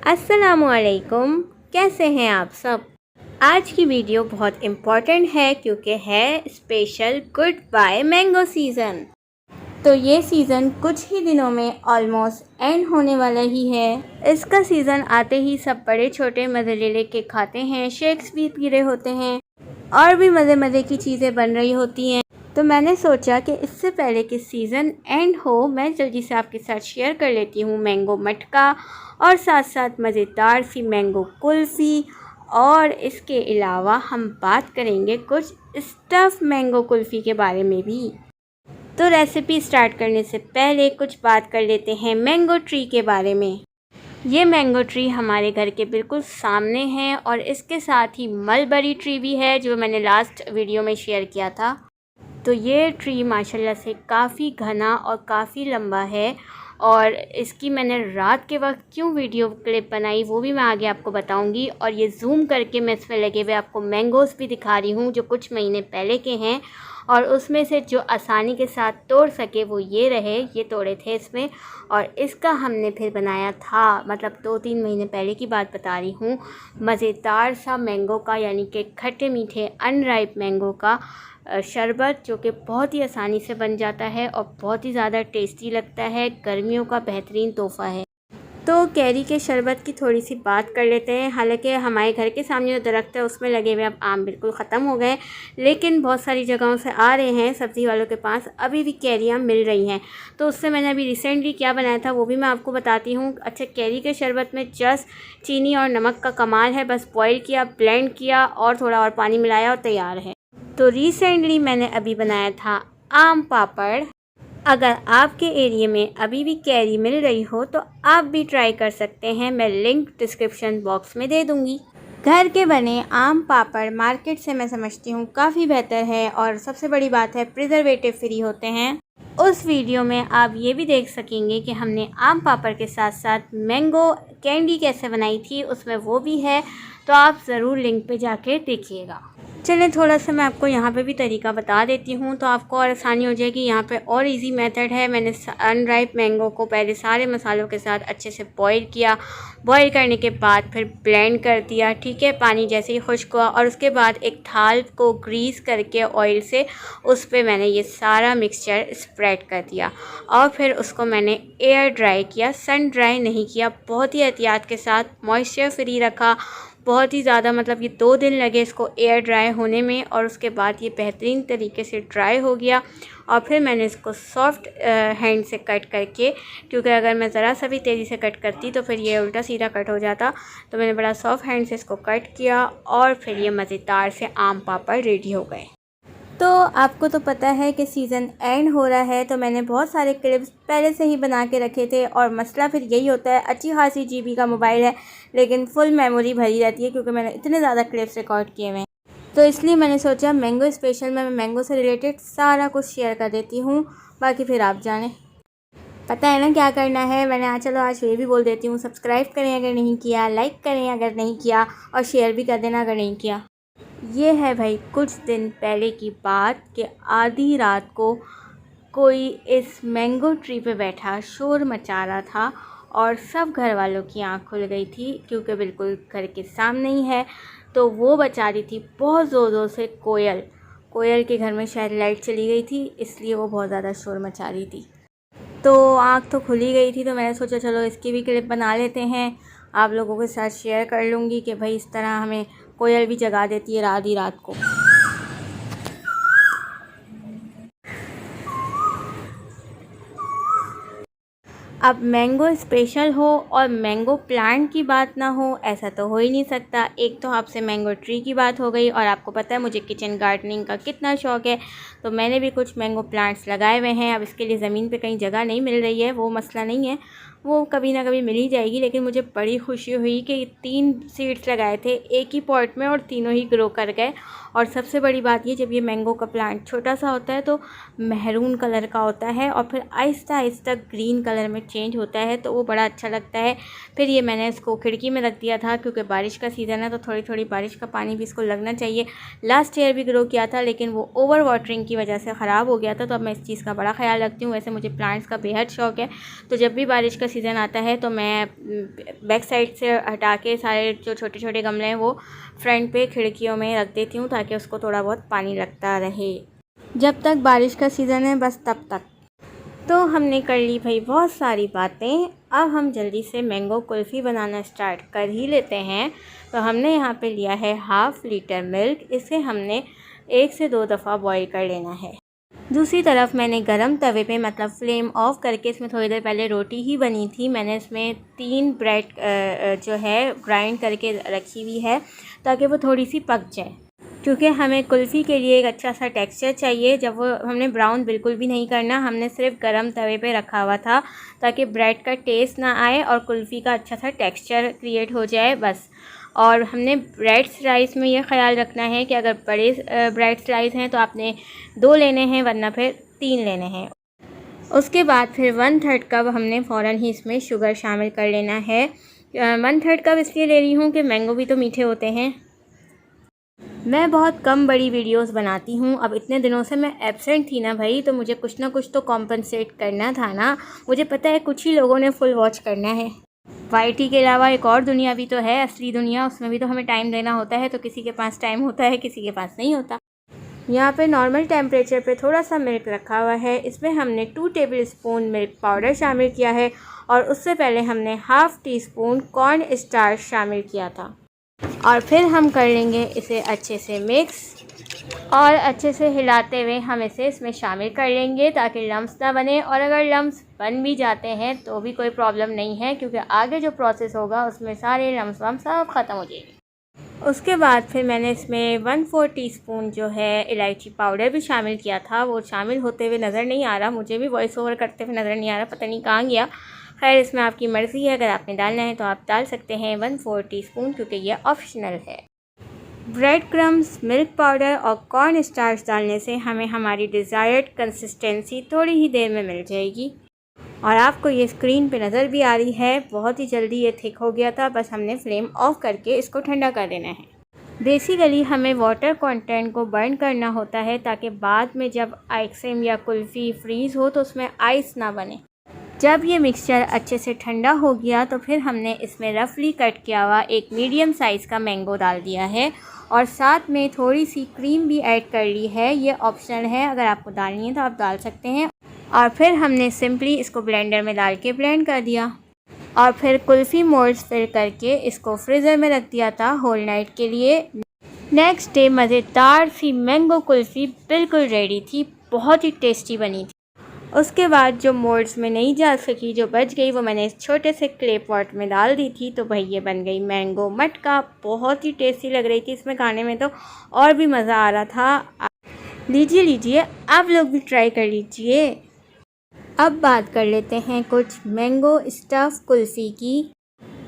अस्सलामुअलैकुम, कैसे हैं आप सब। आज की वीडियो बहुत इम्पॉर्टेंट है क्योंकि है special good by mango season. तो ये सीज़न कुछ ही दिनों में ऑलमोस्ट एंड होने वाला ही है। इसका सीज़न आते ही सब बड़े छोटे मज़े ले लेके खाते हैं, शेक्स भी पी रहे होते हैं और भी मज़े मज़े की चीज़ें बन रही होती हैं। तो मैंने सोचा कि इससे पहले कि सीज़न एंड हो, मैं जल्दी से आपके साथ शेयर कर लेती हूँ मैंगो मटका और साथ साथ मज़ेदार सी मैंगो कुल्फ़ी। और इसके अलावा हम बात करेंगे कुछ स्टफ़ मैंगो कुल्फ़ी के बारे में भी। तो रेसिपी स्टार्ट करने से पहले कुछ बात कर लेते हैं मैंगो ट्री के बारे में। ये मैंगो ट्री हमारे घर के बिल्कुल सामने है और इसके साथ ही मलबरी ट्री भी है जो मैंने लास्ट वीडियो में शेयर किया था। तो ये ट्री माशाल्लाह से काफ़ी घना और काफ़ी लंबा है और इसकी मैंने रात के वक्त क्यों वीडियो क्लिप बनाई वो भी मैं आगे आपको बताऊंगी। और ये जूम करके मैं इसमें लगे हुए आपको मैंगोज़ भी दिखा रही हूँ जो कुछ महीने पहले के हैं और उसमें से जो आसानी के साथ तोड़ सके वो ये रहे, ये तोड़े थे इसमें। और इसका हमने फिर बनाया था, मतलब 2-3 महीने पहले की बात बता रही हूँ, मज़ेदार सा मैंगो का यानी कि खट्टे मीठे अनराइप मैंगो का शरबत जो कि बहुत ही आसानी से बन जाता है और बहुत ही ज़्यादा टेस्टी लगता है। गर्मियों का बेहतरीन तोहफ़ा है। तो कैरी के शरबत की थोड़ी सी बात कर लेते हैं। हालांकि हमारे घर के सामने जो दरख्त है उसमें लगे हुए अब आम बिल्कुल ख़त्म हो गए, लेकिन बहुत सारी जगहों से आ रहे हैं सब्ज़ी वालों के पास अभी भी कैरियाँ मिल रही हैं। तो उससे मैंने अभी रिसेंटली क्या बनाया था वो भी मैं आपको बताती हूँ। अच्छा, कैरी के शरबत में जस्ट चीनी और नमक का कमाल है, बस बॉयल किया, ब्लेंड किया और थोड़ा और पानी मिलाया और तैयार है। तो रिसेंटली मैंने अभी बनाया था आम पापड़। अगर आपके एरिया में अभी भी कैरी मिल रही हो तो आप भी ट्राई कर सकते हैं, मैं लिंक डिस्क्रिप्शन बॉक्स में दे दूँगी। घर के बने आम पापड़ मार्केट से मैं समझती हूँ काफ़ी बेहतर है और सबसे बड़ी बात है प्रिजर्वेटिव फ्री होते हैं। उस वीडियो में आप ये भी देख सकेंगे कि हमने आम पापड़ के साथ साथ मैंगो कैंडी कैसे बनाई थी, उसमें वो भी है, तो आप ज़रूर लिंक पे जाके देखिएगा। चलें थोड़ा सा मैं आपको यहाँ पे भी तरीका बता देती हूँ तो आपको और आसानी हो जाएगी। यहाँ पे और इजी मेथड है। मैंने अनराइप मैंगो को पहले सारे मसालों के साथ अच्छे से बॉईल किया। बॉईल करने के बाद फिर ब्लेंड कर दिया, ठीक है, पानी जैसे ही खुश्क हुआ। और उसके बाद एक थाल को ग्रीस करके ऑयल से उस पर मैंने ये सारा मिक्सचर स्प्रेड कर दिया और फिर उसको मैंने एयर ड्राई किया, सन ड्राई नहीं किया, बहुत ही एहतियात के साथ मॉइस्चर फ्री रखा। बहुत ही ज़्यादा, मतलब ये 2 दिन लगे इसको एयर ड्राई होने में और उसके बाद ये बेहतरीन तरीके से ड्राई हो गया। और फिर मैंने इसको सॉफ्ट हैंड से कट करके, क्योंकि अगर मैं ज़रा सा भी तेज़ी से कट करती तो फिर ये उल्टा सीधा कट हो जाता, तो मैंने बड़ा सॉफ्ट हैंड से इसको कट किया और फिर ये मज़ेदार से आम पापड़ रेडी हो गए। तो आपको तो पता है कि सीज़न एंड हो रहा है, तो मैंने बहुत सारे क्लिप्स पहले से ही बना के रखे थे। और मसला फिर यही होता है, अच्छी खासी जीबी का मोबाइल है लेकिन फुल मेमोरी भरी रहती है क्योंकि मैंने इतने ज़्यादा क्लिप्स रिकॉर्ड किए हुए हैं। तो इसलिए मैंने सोचा मैंगो स्पेशल में मैं मैंगो से रिलेटेड सारा कुछ शेयर कर देती हूँ, बाकी फिर आप जानें। पता है ना क्या करना है। मैंने चलो आज ये भी बोल देती हूँ, सब्सक्राइब करें अगर नहीं किया, लाइक करें अगर नहीं किया और शेयर भी कर देना अगर नहीं किया। ये है भाई कुछ दिन पहले की बात कि आधी रात को कोई इस मैंगो ट्री पे बैठा शोर मचा रहा था और सब घर वालों की आँख खुल गई थी क्योंकि बिल्कुल घर के सामने ही है। तो वो बचा रही थी बहुत ज़ोर ज़ोर से कोयल। कोयल के घर में शायद लाइट चली गई थी, इसलिए वो बहुत ज़्यादा शोर मचा रही थी। तो आँख तो खुली गई थी, तो मैंने सोचा चलो इसकी भी क्लिप बना लेते हैं, आप लोगों के साथ शेयर कर लूँगी कि भाई इस तरह हमें कोयल भी जगा देती है आधी रात को। अब मैंगो स्पेशल हो और मैंगो प्लांट की बात ना हो, ऐसा तो हो ही नहीं सकता। एक तो आपसे मैंगो ट्री की बात हो गई और आपको पता है मुझे किचन गार्डनिंग का कितना शौक़ है, तो मैंने भी कुछ मैंगो प्लांट्स लगाए हुए हैं। अब इसके लिए ज़मीन पे कहीं जगह नहीं मिल रही है, वो मसला नहीं है, वो कभी ना कभी मिल ही जाएगी। लेकिन मुझे बड़ी खुशी हुई कि 3 सीड्स लगाए थे एक ही पॉट में और तीनों ही ग्रो कर गए। और सबसे बड़ी बात ये, जब ये मैंगो का प्लांट छोटा सा होता है तो महरून कलर का होता है और फिर आहिस्ता आहिस्ता ग्रीन कलर में चेंज होता है, तो वो बड़ा अच्छा लगता है। फिर ये मैंने इसको खिड़की में रख दिया था क्योंकि बारिश का सीज़न है तो थोड़ी थोड़ी बारिश का पानी भी इसको लगना चाहिए। लास्ट ईयर भी ग्रो किया था लेकिन वो ओवर वाटरिंग की वजह से ख़राब हो गया था, तो अब मैं इस चीज़ का बड़ा ख्याल रखती हूँ। वैसे मुझे प्लांट्स का बेहद शौक़ है, तो जब भी बारिश का सीज़न आता है तो मैं बैक साइड से हटा के सारे जो छोटे छोटे गमले हैं वो फ्रंट पे खिड़कियों में रख देती हूँ ताकि उसको थोड़ा बहुत पानी लगता रहे। जब तक बारिश का सीज़न है बस तब तक। तो हमने कर ली भाई बहुत सारी बातें, अब हम जल्दी से मैंगो कुल्फ़ी बनाना स्टार्ट कर ही लेते हैं। तो हमने यहाँ पे लिया है 1/2 लीटर मिल्क, इसे हमने 1 से 2 दफ़ा बॉईल कर लेना है। दूसरी तरफ मैंने गरम तवे पे मतलब फ्लेम ऑफ करके इसमें थोड़ी देर पहले रोटी ही बनी थी, मैंने इसमें 3 ब्रेड जो है ग्राइंड करके रखी हुई है ताकि वो थोड़ी सी पक जाए, क्योंकि हमें कुल्फ़ी के लिए एक अच्छा सा टेक्सचर चाहिए। जब वो हमने ब्राउन बिल्कुल भी नहीं करना, हमने सिर्फ गरम तवे पे रखा हुआ था ताकि ब्रेड का टेस्ट ना आए और कुल्फ़ी का अच्छा सा टेक्सचर क्रिएट हो जाए बस। और हमने ब्रेड स्लाइस में ये ख्याल रखना है कि अगर बड़े ब्रेड स्लाइस हैं तो आपने 2 लेने हैं, वरना फिर 3 लेने हैं। उसके बाद फिर 1/3 कप हमने फ़ौरन ही इसमें शुगर शामिल कर लेना है। 1/3 कप इसलिए ले रही हूँ कि मैंगो भी तो मीठे होते हैं। मैं बहुत कम बड़ी वीडियोस बनाती हूँ, अब इतने दिनों से मैं एब्सेंट थी ना भाई, तो मुझे कुछ ना कुछ तो कॉम्पनसेट करना था ना। मुझे पता है कुछ ही लोगों ने फुल वॉच करना है। वाईटी के अलावा एक और दुनिया भी तो है, असली दुनिया, उसमें भी तो हमें टाइम देना होता है। तो किसी के पास टाइम होता है, किसी के पास नहीं होता। यहाँ पे नॉर्मल टेम्परेचर पे थोड़ा सा मिल्क रखा हुआ है, इसमें हमने 2 टेबल स्पून मिल्क पाउडर शामिल किया है और उससे पहले हमने 1/2 टीस्पून कॉर्न स्टार्च शामिल किया था। और फिर हम कर लेंगे इसे अच्छे से मिक्स और अच्छे से हिलाते हुए हम इसे इसमें शामिल कर लेंगे ताकि लम्स ना बने। और अगर लम्स बन भी जाते हैं तो भी कोई प्रॉब्लम नहीं है, क्योंकि आगे जो प्रोसेस होगा उसमें सारे लम्स वम्स सब ख़त्म हो जाएंगे। उसके बाद फिर मैंने इसमें 1/4 टीस्पून जो है इलायची पाउडर भी शामिल किया था। वो शामिल होते हुए नज़र नहीं आ रहा, मुझे भी वॉइस ओवर करते हुए नज़र नहीं आ रहा, पता नहीं कहाँ गया। खैर, इसमें आपकी मर्ज़ी है, अगर आपने डालना है तो आप डाल सकते हैं 1/4 टीस्पून, क्योंकि ये ऑप्शनल है। ब्रेड क्रम्स, मिल्क पाउडर और कॉर्न स्टार्च डालने से हमें हमारी डिज़ायर्ड कंसिस्टेंसी थोड़ी ही देर में मिल जाएगी। और आपको ये स्क्रीन पे नज़र भी आ रही है, बहुत ही जल्दी ये थिक हो गया था, बस हमने फ्लेम ऑफ करके इसको ठंडा कर देना है। बेसिकली हमें वाटर कंटेंट को बर्न करना होता है ताकि बाद में जब आइसक्रीम या कुल्फ़ी फ्रीज़ हो तो उसमें आइस ना बने। जब ये मिक्सचर अच्छे से ठंडा हो गया तो फिर हमने इसमें रफली कट किया हुआ एक मीडियम साइज़ का मैंगो डाल दिया है और साथ में थोड़ी सी क्रीम भी ऐड कर ली है। ये ऑप्शनल है, अगर आपको डालनी है तो आप डाल सकते हैं। और फिर हमने सिंपली इसको ब्लेंडर में डाल के ब्लेंड कर दिया और फिर कुल्फ़ी मोल्ड्स फिल करके इसको फ्रीज़र में रख दिया था होल नाइट के लिए। नेक्स्ट डे मज़ेदार सी मैंगो कुल्फ़ी बिल्कुल रेडी थी, बहुत ही टेस्टी बनी थी। उसके बाद जो मोल्ड्स में नहीं जा सकी, जो बच गई, वो मैंने इस छोटे से क्ले पॉट में डाल दी थी। तो भाई ये बन गई मैंगो मटका, बहुत ही टेस्टी लग रही थी, इसमें खाने में तो और भी मज़ा आ रहा था। लीजिए लीजिए, आप लोग भी ट्राई कर लीजिए। अब बात कर लेते हैं कुछ मैंगो स्टफ़ कुल्फ़ी की।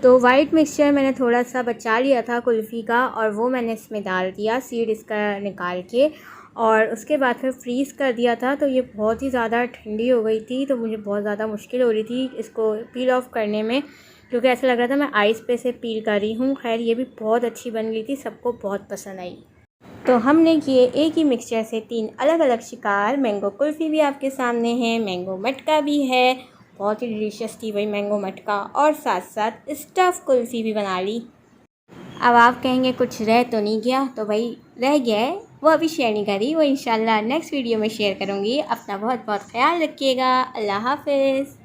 तो वाइट मिक्सचर मैंने थोड़ा सा बचा लिया था कुल्फ़ी का और वो मैंने इसमें डाल दिया, सीड इसका निकाल के, और उसके बाद फिर फ्रीज़ कर दिया था। तो ये बहुत ही ज़्यादा ठंडी हो गई थी, तो मुझे बहुत ज़्यादा मुश्किल हो रही थी इसको पील ऑफ करने में, क्योंकि ऐसा लग रहा था मैं आइस पे से पील कर रही हूँ। खैर, ये भी बहुत अच्छी बन गई थी, सबको बहुत पसंद आई। तो हमने किए एक ही मिक्सचर से 3 अलग अलग शिकार। मैंगो कुल्फ़ी भी आपके सामने है, मैंगो मटका भी है, बहुत ही डिलीशियस थी वही मैंगो मटका, और साथ साथ स्टफ़ कुल्फ़ी भी बना ली। अब आप कहेंगे कुछ रह तो नहीं गया, तो भाई रह गया है, वो अभी शेयर नहीं करी, वो इंशाल्लाह नेक्स्ट वीडियो में शेयर करूँगी। अपना बहुत बहुत ख्याल रखिएगा। अल्लाह हाफ़िज़।